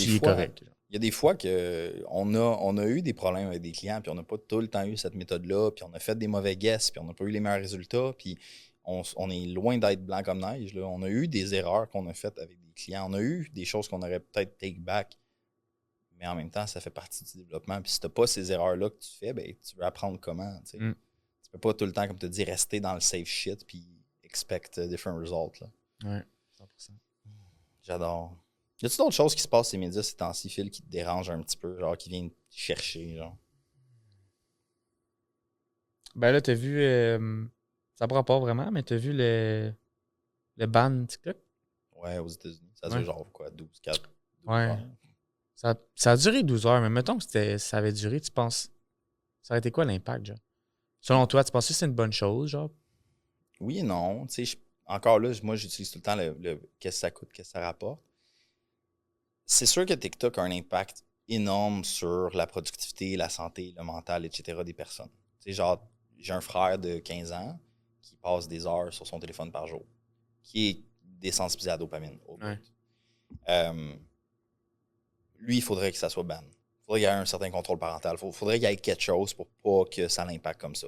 y a des fois qu'on a eu des problèmes avec des clients puis on n'a pas tout le temps eu cette méthode-là puis on a fait des mauvais guesses puis on n'a pas eu les meilleurs résultats puis on est loin d'être blanc comme neige. Là. On a eu des erreurs qu'on a faites avec des clients. On a eu des choses qu'on aurait peut-être take back. Mais en même temps, ça fait partie du développement. Puis si tu n'as pas ces erreurs-là que tu fais, ben, tu veux apprendre comment. Tu peux pas tout le temps, comme tu dis, rester dans le safe shit puis expect different results. Là. Ouais, 100%. J'adore. Y a-tu d'autres choses qui se passent ces médias ces temps-ci, Phil, qui te dérangent un petit peu, genre qui viennent te chercher, genre? Ben là, t'as vu... ça ne prend pas vraiment, mais t'as vu le ban TikTok? Ouais, aux États-Unis. Ça dure genre quoi, 12 ouais. heures? Ça a duré 12 heures, mais mettons que ça avait duré, tu penses... Ça aurait été quoi l'impact, genre? Selon toi, tu penses que c'est une bonne chose, genre? Oui et non. Tu sais, encore là, moi, j'utilise tout le temps le qu'est-ce que ça coûte, qu'est-ce que ça rapporte. C'est sûr que TikTok a un impact énorme sur la productivité, la santé, le mental, etc. des personnes. Tu sais, genre, j'ai un frère de 15 ans qui passe des heures sur son téléphone par jour, qui est désensibilisé à la dopamine. Lui, il faudrait que ça soit ban. Il faudrait qu'il y ait un certain contrôle parental. Il faudrait qu'il y ait quelque chose pour pas que ça l'impacte comme ça.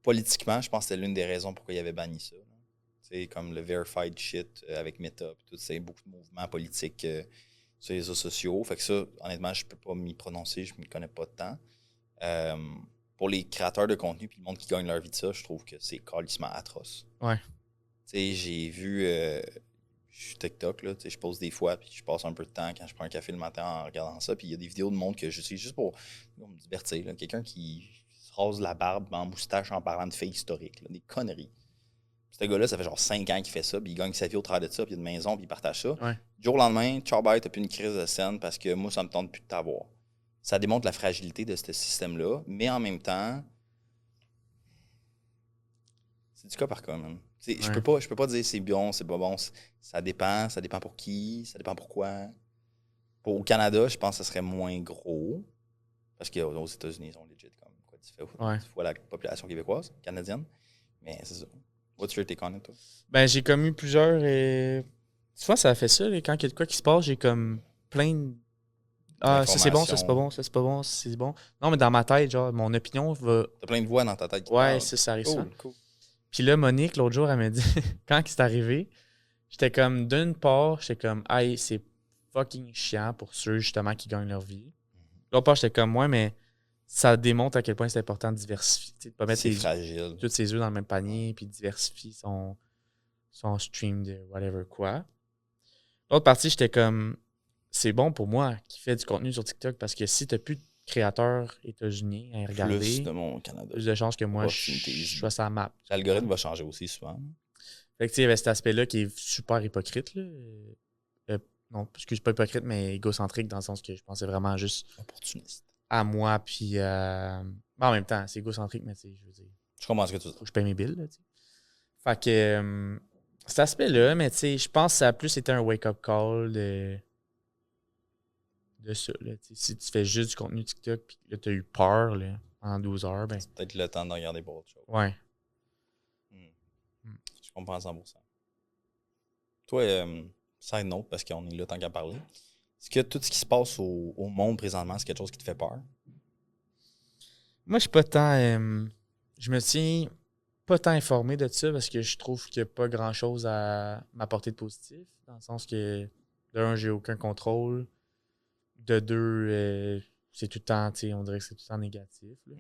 Politiquement, je pense que c'était l'une des raisons pourquoi il avait banni ça. C'est comme le verified shit avec Meta, tout ça, beaucoup de mouvements politiques sur les réseaux sociaux. Fait que ça, honnêtement, je peux pas m'y prononcer, je m'y connais pas tant. Pour les créateurs de contenu et le monde qui gagne leur vie de ça, je trouve que c'est calissement atroce. Ouais. J'ai vu je suis TikTok, là, je pose des fois, puis je passe un peu de temps quand je prends un café le matin en regardant ça, puis il y a des vidéos de monde que j'utilise juste pour me divertir. Là. Quelqu'un qui se rase la barbe en moustache en parlant de faits historiques, là, des conneries. Ce gars-là, ça fait genre 5 ans qu'il fait ça, puis il gagne sa vie au travers de ça, puis il y a une maison, puis il partage ça. Ouais. Du jour au lendemain, ciao bye, t'as plus une crise de scène parce que moi, ça me tente plus de t'avoir. Ça démontre la fragilité de ce système-là, mais en même temps, c'est du cas par cas, même. Ouais. Je peux pas dire c'est bon, c'est pas bon. Ça dépend pour qui, ça dépend pourquoi. Au Canada, je pense que ça serait moins gros. Parce qu'aux États-Unis, ils sont legit comme 10 fois la population québécoise, canadienne. Mais c'est ça. What's your take on it, toi? Ben, j'ai comme eu plusieurs. Souvent, ça a fait ça. Là, quand il y a de quoi qui se passe, j'ai comme plein de... Ah, ça c'est bon, ça c'est pas bon, ça c'est pas bon, ça c'est bon. Non, mais dans ma tête, genre, mon opinion va... T'as plein de voix dans ta tête qui Ouais, parlent. ça arrive ça. Cool. Puis là, Monique, l'autre jour, elle m'a dit, quand c'est arrivé, j'étais comme, d'une part, j'étais comme, hey, c'est fucking chiant pour ceux, justement, qui gagnent leur vie. L'autre part, j'étais comme, ouais, mais ça démontre à quel point c'est important de diversifier. De pas mettre fragile. tous ses œufs dans le même panier, puis diversifier son stream de whatever quoi. L'autre partie, j'étais comme, c'est bon pour moi qui fait du contenu sur TikTok parce que si t'as plus de créateurs états-unis à regarder, plus de mon Canada. Plus de chances que moi, je sois sur la map. L'algorithme va changer aussi souvent. Fait que tu sais, il y avait cet aspect-là qui est super hypocrite, là. Non, excuse pas hypocrite, mais égocentrique dans le sens que je pensais vraiment juste opportuniste à moi, puis en même temps, c'est égocentrique, mais tu sais, je veux dire. Je comprends ce que tu dis. Faut que je paye mes billes, là, tu sais. Fait que cet aspect-là, mais tu sais, je pense que ça a plus été un wake-up call de ça, là. Si tu fais juste du contenu TikTok, puis là, t'as eu peur, là, en 12 heures, ben. C'est peut-être le temps de regarder pour autre chose. Ouais. Je comprends 100%. Toi, side note, parce qu'on est là tant qu'à parler, est-ce que tout ce qui se passe au monde présentement, c'est quelque chose qui te fait peur? Moi, je suis pas tant... je me tiens pas tant informé de ça parce que je trouve qu'il n'y a pas grand-chose à m'apporter de positif. Dans le sens que, de un, j'ai aucun contrôle. De deux, c'est tout le temps, tu sais, on dirait que c'est tout le temps négatif. Là.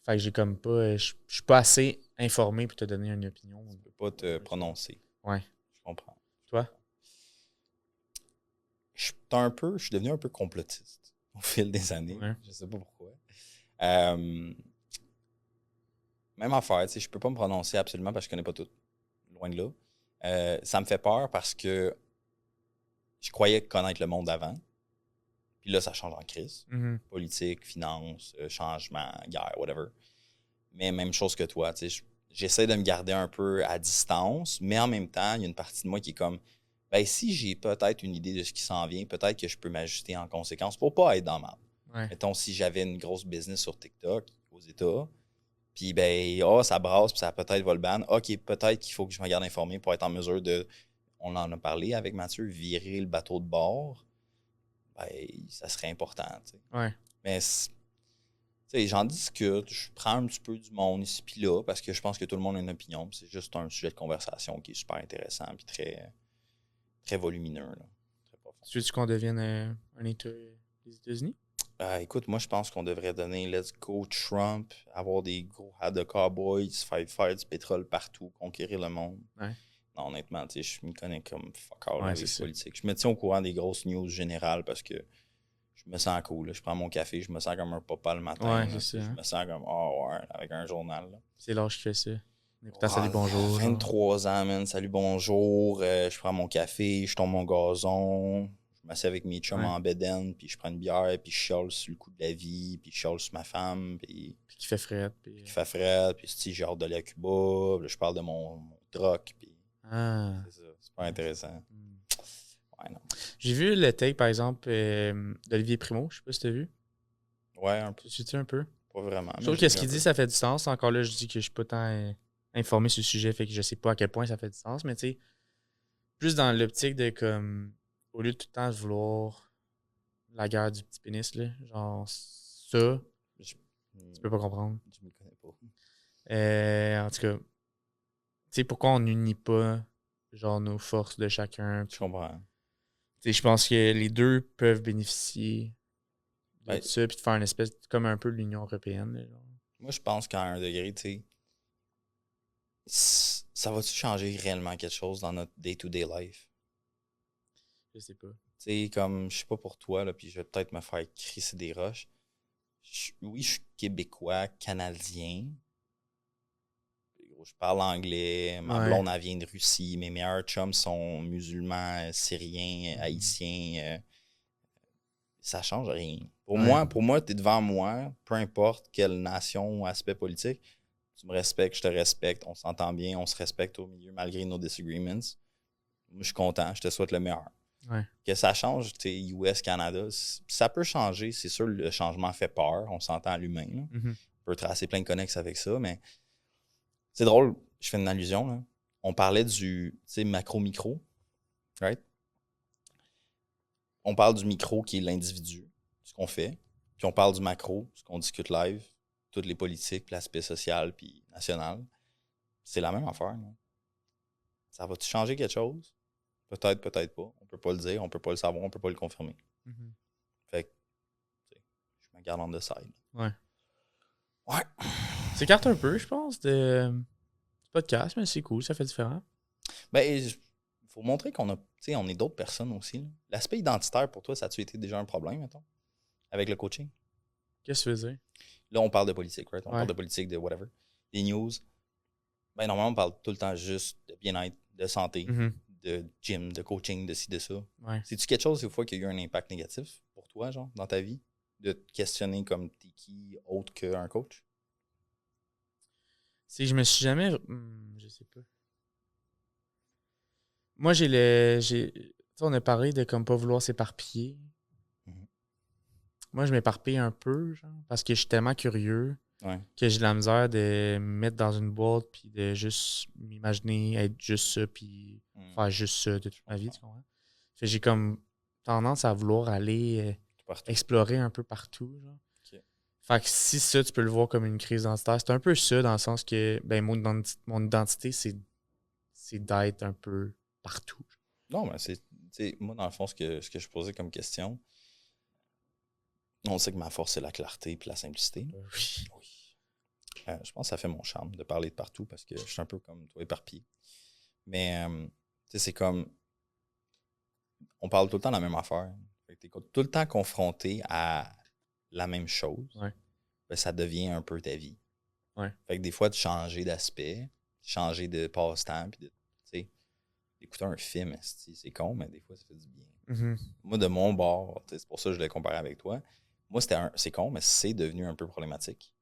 Fait que j'ai comme pas... je suis pas assez informé pour te donner une opinion. Tu peux pas te prononcer. Ouais. Je comprends. Toi? Je suis devenu un peu complotiste au fil des années. Ouais. Je sais pas pourquoi. Même affaire, tu sais, je peux pas me prononcer absolument parce que je connais pas tout. Loin de là. Ça me fait peur parce que je croyais connaître le monde avant. Puis là, ça change en crise. Politique, finance, changement, guerre, whatever. Mais même chose que toi, tu sais, j'essaie de me garder un peu à distance, mais en même temps, il y a une partie de moi qui est comme, ben si j'ai peut-être une idée de ce qui s'en vient, peut-être que je peux m'ajuster en conséquence pour pas être dans ma... Ouais. Mettons, si j'avais une grosse business sur TikTok aux États, puis ben, ça brasse, puis ça peut-être va le ban. OK, peut-être qu'il faut que je me garde informé pour être en mesure de, on en a parlé avec Mathieu, virer le bateau de bord. Ben, ça serait important, tu sais. Ouais. Mais, tu sais, j'en discute, je prends un petit peu du monde ici puis là, parce que je pense que tout le monde a une opinion, c'est juste un sujet de conversation qui est super intéressant, puis très, très volumineux, là. Très profond. Tu veux qu'on devienne un État des États-Unis? Écoute, moi, je pense qu'on devrait donner Let's Go Trump, avoir des gros hats de cowboys, faire du pétrole partout, conquérir le monde. Ouais. Non, honnêtement, tu sais, je m'y connais comme fuck all Ouais, avec la politique. Je me tiens au courant des grosses news générales parce que je me sens cool. Là. Je prends mon café, je me sens comme un papa le matin. Ouais, là, c'est ça. Je me sens comme, oh ouais, avec un journal. Là. C'est l'âge qui fait ça. Écoute, salut, bonjour. 23 ans, man. Salut, bonjour. Je prends mon café, je tombe mon gazon. Je m'assieds avec mes chums en bedaine, puis je prends une bière, puis je chiale sur le coup de la vie, puis je chiale sur ma femme. Puis qui fait fret. Qui fait fret, puis si j'ai hâte d'aller à Cuba. Là, je parle de mon truck, puis c'est ça. C'est pas intéressant. Ouais, non. J'ai vu le take, par exemple, d'Olivier Primo. Je sais pas si t'as vu. Ouais, un peu. Tu sais un peu? Pas vraiment. Je trouve que ce qu'il dit, ça fait du sens. Encore là, je dis que je suis pas tant informé sur le sujet, fait que je sais pas à quel point ça fait du sens, mais tu sais, plus dans l'optique de comme, au lieu de tout le temps vouloir la guerre du petit pénis, là, genre ça, tu peux pas comprendre. Je m'y connais pas. En tout cas, tu sais, pourquoi on n'unit pas, genre, nos forces de chacun? Je comprends. Tu sais, je pense que les deux peuvent bénéficier de ça, puis de faire une espèce, comme un peu l'Union européenne. Là, genre. Moi, je pense qu'à un degré, tu sais, ça va-tu changer réellement quelque chose dans notre day-to-day life? Je sais pas. Tu sais, comme, je sais pas pour toi, là, puis je vais peut-être me faire crisser des roches. Oui, je suis québécois, canadien. Je parle anglais. Ma blonde, elle vient de Russie. Mes meilleurs chums sont musulmans, syriens, haïtiens. Ça change rien. Pour moi, tu es devant moi, peu importe quelle nation ou aspect politique. Tu me respectes, je te respecte, on s'entend bien, on se respecte au milieu malgré nos disagreements. Moi, je suis content, je te souhaite le meilleur. Ouais. Que ça change, tu sais, US, Canada, ça peut changer. C'est sûr, le changement fait peur, on s'entend à l'humain. On peut tracer plein de connexes avec ça, mais c'est drôle, je fais une allusion. Là. On parlait du macro-micro, right? on parle du micro qui est l'individu, ce qu'on fait, puis on parle du macro, ce qu'on discute live, toutes les politiques, puis l'aspect social, puis national. C'est la même affaire. Non? Ça va-tu changer quelque chose? Peut-être, peut-être pas. On peut pas le dire, on peut pas le savoir, on peut pas le confirmer. Mm-hmm. Fait que, je me garde en side. Ouais. Ouais. C'est carte un peu, je pense, de podcast, mais c'est cool, ça fait différent. Ben, il faut montrer qu'on a, on est d'autres personnes aussi. Là. L'aspect identitaire, pour toi, ça a-tu été déjà un problème, mettons, avec le coaching? Qu'est-ce que tu veux dire? Là, on parle de politique, right? On Ouais. parle de politique, de whatever. Des news. Ben, normalement, on parle tout le temps juste de bien-être, de santé, Mm-hmm. de gym, de coaching, de ci, de ça. Ouais. C'est-tu quelque chose, des fois, qui a eu un impact négatif pour toi, genre, dans ta vie? De te questionner comme t'es qui autre qu'un coach? C'est que je me suis jamais. Je sais pas. Moi, j'ai le. On a parlé de comme pas vouloir s'éparpiller. Mhm. Moi, je m'éparpille un peu, genre, parce que je suis tellement curieux Ouais. que j'ai de la misère de me mettre dans une boîte puis de juste m'imaginer être juste ça puis faire juste ça de toute ma vie, tu comprends? Fait que j'ai comme tendance à vouloir aller explorer un peu partout, genre. Okay. Fait que si ça, tu peux le voir comme une crise identitaire, c'est un peu ça dans le sens que ben mon identité, c'est d'être un peu partout. Non, mais moi, dans le fond, ce que je posais comme question, on sait que ma force, c'est la clarté et la simplicité. Oui. Je pense que ça fait mon charme de parler de partout parce que je suis un peu comme toi, éparpillé. Mais, c'est comme, on parle tout le temps de la même affaire. Tu es tout le temps confronté à la même chose. Ouais. Ben, ça devient un peu ta vie. Ouais. Fait que des fois, de changer d'aspect, changer de passe-temps, puis d'écouter un film, c'est con, mais des fois, ça fait du bien. Mm-hmm. Moi, de mon bord, c'est pour ça que je l'ai comparé avec toi. Moi, c'est con, mais c'est devenu un peu problématique.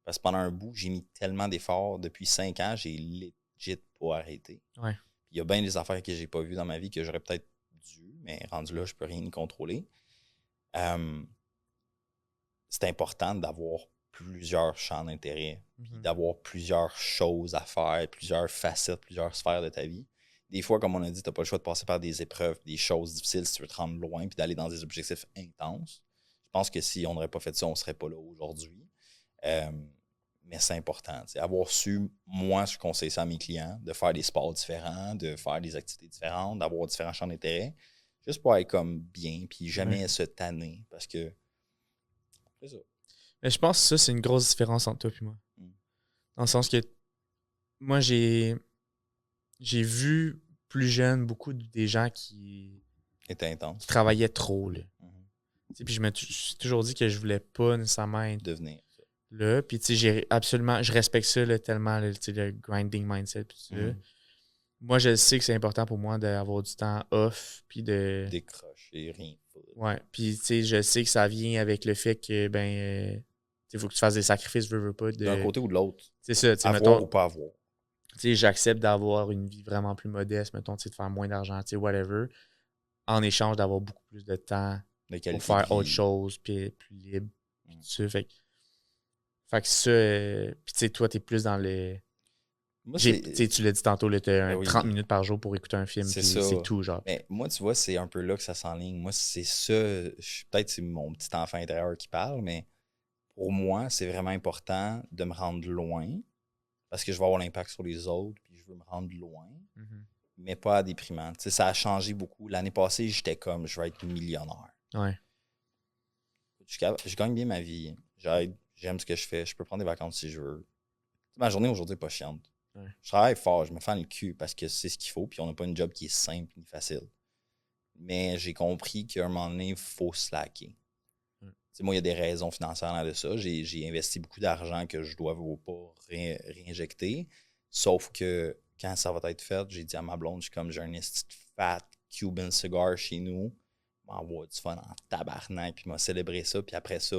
Parce que pendant un bout, j'ai mis tellement d'efforts. Depuis 5 ans, j'ai legit pas arrêté. Ouais. Il y a bien des affaires que j'ai pas vues dans ma vie que j'aurais peut-être dû, mais rendu là, je peux rien y contrôler. C'est important d'avoir plusieurs champs d'intérêt, puis d'avoir plusieurs choses à faire, plusieurs facettes, plusieurs sphères de ta vie. Des fois, comme on a dit, tu n'as pas le choix de passer par des épreuves, des choses difficiles si tu veux te rendre loin, puis d'aller dans des objectifs intenses. Je pense que si on n'aurait pas fait ça, on ne serait pas là aujourd'hui. Mais c'est important. T'sais. Avoir su, moi, je conseille ça à mes clients, de faire des sports différents, de faire des activités différentes, d'avoir différents champs d'intérêt, juste pour être comme bien, puis jamais se tanner, parce que c'est ça. Mais je pense que ça, c'est une grosse différence entre toi et moi. Dans le sens que moi, j'ai vu plus jeune beaucoup des gens qui étaient intenses. Qui travaillaient trop. Là. Puis je me suis toujours dit que je voulais pas nécessairement être devenir là. Puis je respecte ça là, tellement, là, le grinding mindset. Tout ça. Moi, je sais que c'est important pour moi d'avoir du temps off. Puis de décrocher, rien. Ouais. Puis je sais que ça vient avec le fait que il faut que tu fasses des sacrifices, veux pas. D'un côté ou de l'autre. C'est ça. Avoir mettons, ou pas avoir. J'accepte d'avoir une vie vraiment plus modeste, mettons, de faire moins d'argent, whatever, en échange d'avoir beaucoup plus de temps pour faire autre chose, puis plus libre. Puis tout ça. Fait que ça, puis toi, t'es plus dans le... Moi, tu l'as dit tantôt, tu as 30 minutes par jour pour écouter un film, puis c'est tout, genre. Mais moi, tu vois, c'est un peu là que ça s'enligne. Moi, c'est ça, peut-être c'est mon petit enfant intérieur qui parle, mais pour moi, c'est vraiment important de me rendre loin, parce que je vais avoir l'impact sur les autres, puis je veux me rendre loin, mais pas déprimant. Tu sais, ça a changé beaucoup. L'année passée, j'étais comme, je vais être millionnaire. Ouais. Je gagne bien ma vie. J'aime ce que je fais. Je peux prendre des vacances si je veux. Ma journée aujourd'hui n'est pas chiante. Ouais. Je travaille fort, je me fends le cul parce que c'est ce qu'il faut, puis on n'a pas une job qui est simple ni facile. Mais j'ai compris qu'à un moment donné, il faut slacker. Moi, il y a des raisons financières là de ça. J'ai investi beaucoup d'argent que je dois pas réinjecter. Sauf que quand ça va être fait, j'ai dit à ma blonde, j'ai un esti de fat Cuban cigar chez nous. Je vais avoir du fun en tabarnak, puis je vais célébrer ça. Puis après ça,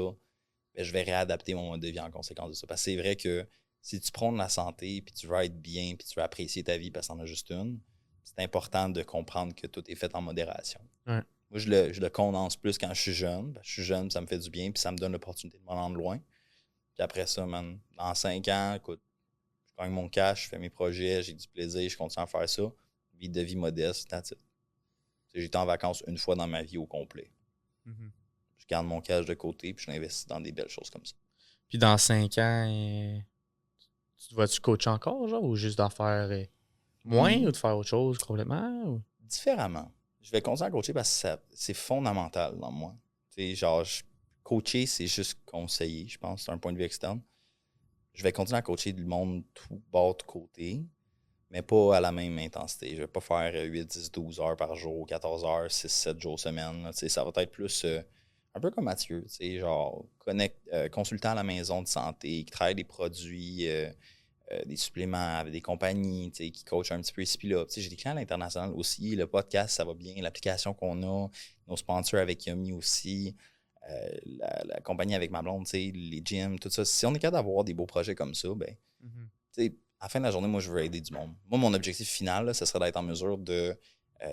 ben, je vais réadapter mon mode de vie en conséquence de ça. Parce que c'est vrai que si tu prônes la santé, puis tu veux être bien, puis tu veux apprécier ta vie parce que t'en as juste une, c'est important de comprendre que tout est fait en modération. Ouais. Moi, je le condense plus quand je suis jeune. Je suis jeune, ça me fait du bien, puis ça me donne l'opportunité de m'en rendre loin. Puis après ça, man, dans 5 ans, écoute, je gagne mon cash, je fais mes projets, j'ai du plaisir, je continue à faire ça. Vie de vie modeste, that's it. J'étais en vacances une fois dans ma vie au complet. Mhm. Je garde mon cash de côté puis je l'investis dans des belles choses comme ça. Puis dans 5 ans, tu vas-tu coacher encore, genre, ou juste d'en faire moins, ou de faire autre chose complètement? Ou? Différemment. Je vais continuer à coacher parce que c'est fondamental dans moi. Genre, coacher, c'est juste conseiller, je pense, d'un point de vue externe. Je vais continuer à coacher du monde tout bord de côté, mais pas à la même intensité. Je vais pas faire 8, 10, 12 heures par jour, 14 heures, 6, 7 jours semaine. Là, ça va être plus un peu comme Mathieu, genre consultant à la maison de santé, qui travaille des produits, des suppléments avec des compagnies, qui coachent un petit peu ici puis là. J'ai des clients à l'international aussi. Le podcast, ça va bien. L'application qu'on a, nos sponsors avec Yummy aussi. La compagnie avec ma blonde, les gyms, tout ça. Si on est capable d'avoir des beaux projets comme ça, ben, à la fin de la journée, moi, je veux aider du monde. Moi, mon objectif final, là, ce serait d'être en mesure de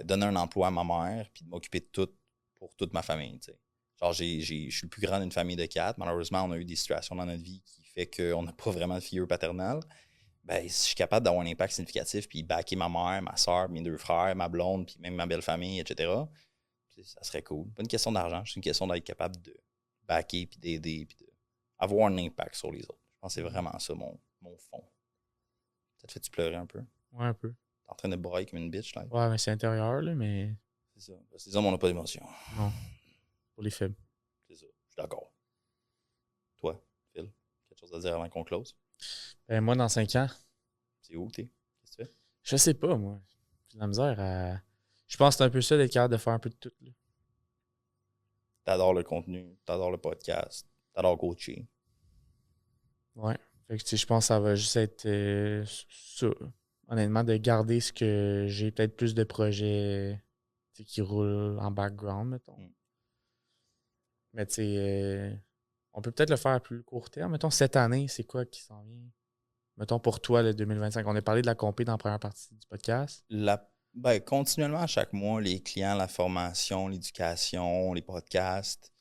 donner un emploi à ma mère puis de m'occuper de tout pour toute ma famille. T'sais. Genre, je suis le plus grand d'une famille de 4. Malheureusement, on a eu des situations dans notre vie qui fait qu'on n'a pas vraiment de figure paternelle. Ben, si je suis capable d'avoir un impact significatif puis backer ma mère, ma soeur, mes 2 frères, ma blonde, puis même ma belle famille, etc., ça serait cool. Pas une question d'argent, c'est une question d'être capable de backer, puis d'aider, puis d'avoir un impact sur les autres. Je pense que c'est vraiment ça, mon fond. Ça te fait-tu pleurer un peu? Ouais, un peu. T'es en train de brailler comme une bitch, là? Ouais, mais c'est intérieur, là, mais... C'est ça. Parce que les hommes, on n'a pas d'émotion. Non. Pour les faibles. C'est ça. Je suis d'accord. Toi, Phil, quelque chose à dire avant qu'on close? Ben, moi, dans 5 ans... C'est où t'es? Qu'est-ce que tu fais? Je sais pas, moi. J'ai de la misère à... Je pense que c'est un peu ça d'être capable de faire un peu de tout, là. T'adores le contenu, t'adores le podcast, t'adores coacher. Ouais. Fait que, tu sais, je pense que ça va juste être ça. Honnêtement, de garder ce que j'ai, peut-être plus de projets qui roulent en background, mettons. Mais tu sais, on peut peut-être le faire à plus court terme. Mettons, cette année, c'est quoi qui s'en vient? Mettons, pour toi, le 2025. On a parlé de la compé dans la première partie du podcast. Continuellement, à chaque mois, les clients, la formation, l'éducation, les podcasts.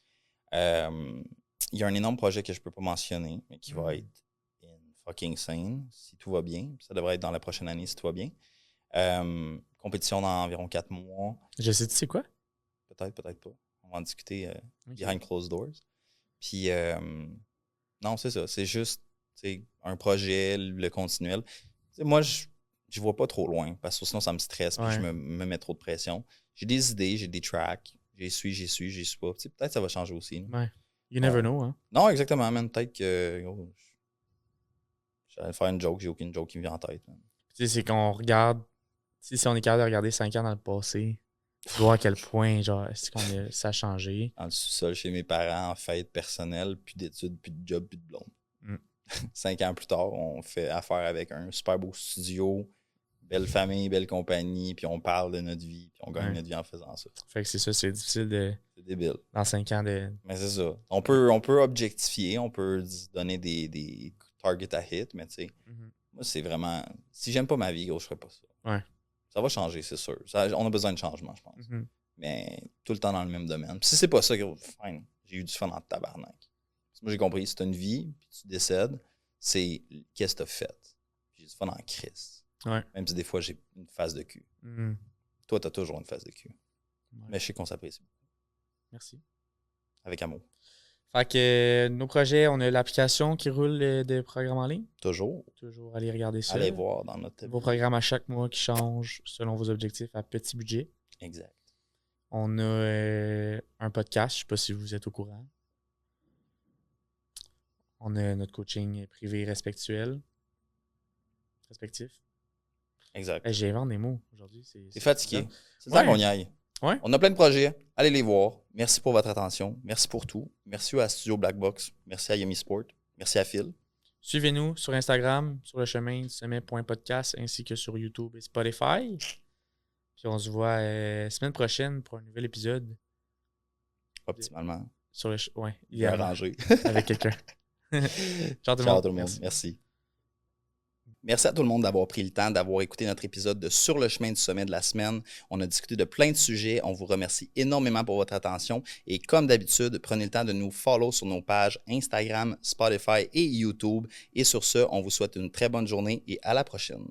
Il y a un énorme projet que je ne peux pas mentionner, mais qui va être fucking insane, si tout va bien. Ça devrait être dans la prochaine année, si tout va bien. Compétition dans environ 4 mois. Je sais, tu sais quoi? Peut-être, peut-être pas. On va en discuter behind closed doors. Puis, non, c'est ça. C'est juste un projet, le continuel. T'sais, moi, je vois pas trop loin parce que sinon, ça me stresse puis je me mets trop de pression. J'ai des idées, j'ai des tracks. J'y suis pas. Peut-être que ça va changer aussi. Ouais. You never know, hein? Non, exactement, man. Peut-être que j'allais faire une joke, j'ai aucune joke qui me vient en tête. Man. Tu sais, c'est qu'on regarde, si on est capable de regarder 5 ans dans le passé, voir à quel point, genre, ça a changé. En sous-sol chez mes parents, en fête personnelle, plus d'études, plus de job, plus de blonde. 5 ans plus tard, on fait affaire avec un super beau studio, belle famille, belle compagnie, puis on parle de notre vie, puis on gagne notre vie en faisant ça. Fait que c'est ça, c'est difficile de... C'est débile. Dans 5 ans de... Mais c'est ça. On peut objectifier, on peut donner des targets à hit, mais tu sais, moi, c'est vraiment... Si j'aime pas ma vie, gros, je ferais pas ça. Ouais. Ça va changer, c'est sûr. On a besoin de changement, je pense. Mais tout le temps dans le même domaine. Puis si c'est pas ça, gros, fine. J'ai eu du fun en tabarnak. Moi, j'ai compris, si t'as une vie, puis tu décèdes, c'est qu'est-ce que t'as fait. J'ai du fun en crise. Ouais. Même si des fois, j'ai une phase de cul. Toi, t'as toujours une phase de cul. Ouais. Mais je sais qu'on s'apprécie. Merci. Avec amour. Fait que nos projets, on a l'application qui roule de programmes en ligne. Toujours. Toujours aller regarder ça. Allez voir dans notre... Vos programmes à chaque mois qui changent selon vos objectifs à petit budget. Exact. On a un podcast, je sais pas si vous êtes au courant. On a notre coaching privé respectif. Exact. J'invente des mots aujourd'hui. C'est fatigué. C'est le temps qu'on y aille. Ouais. On a plein de projets. Allez les voir. Merci pour votre attention. Merci pour tout. Merci à Studio Black Box. Merci à Yummy Sport. Merci à Phil. Suivez-nous sur Instagram, sur le chemin du sommet.podcast, ainsi que sur YouTube et Spotify. Puis on se voit semaine prochaine pour un nouvel épisode. Optimalement. Sur le il est arrangé. Avec quelqu'un. Ciao tout le monde. Merci. Merci à tout le monde d'avoir pris le temps, d'avoir écouté notre épisode de Sur le chemin du sommet de la semaine. On a discuté de plein de sujets. On vous remercie énormément pour votre attention. Et comme d'habitude, prenez le temps de nous follow sur nos pages Instagram, Spotify et YouTube. Et sur ce, on vous souhaite une très bonne journée et à la prochaine.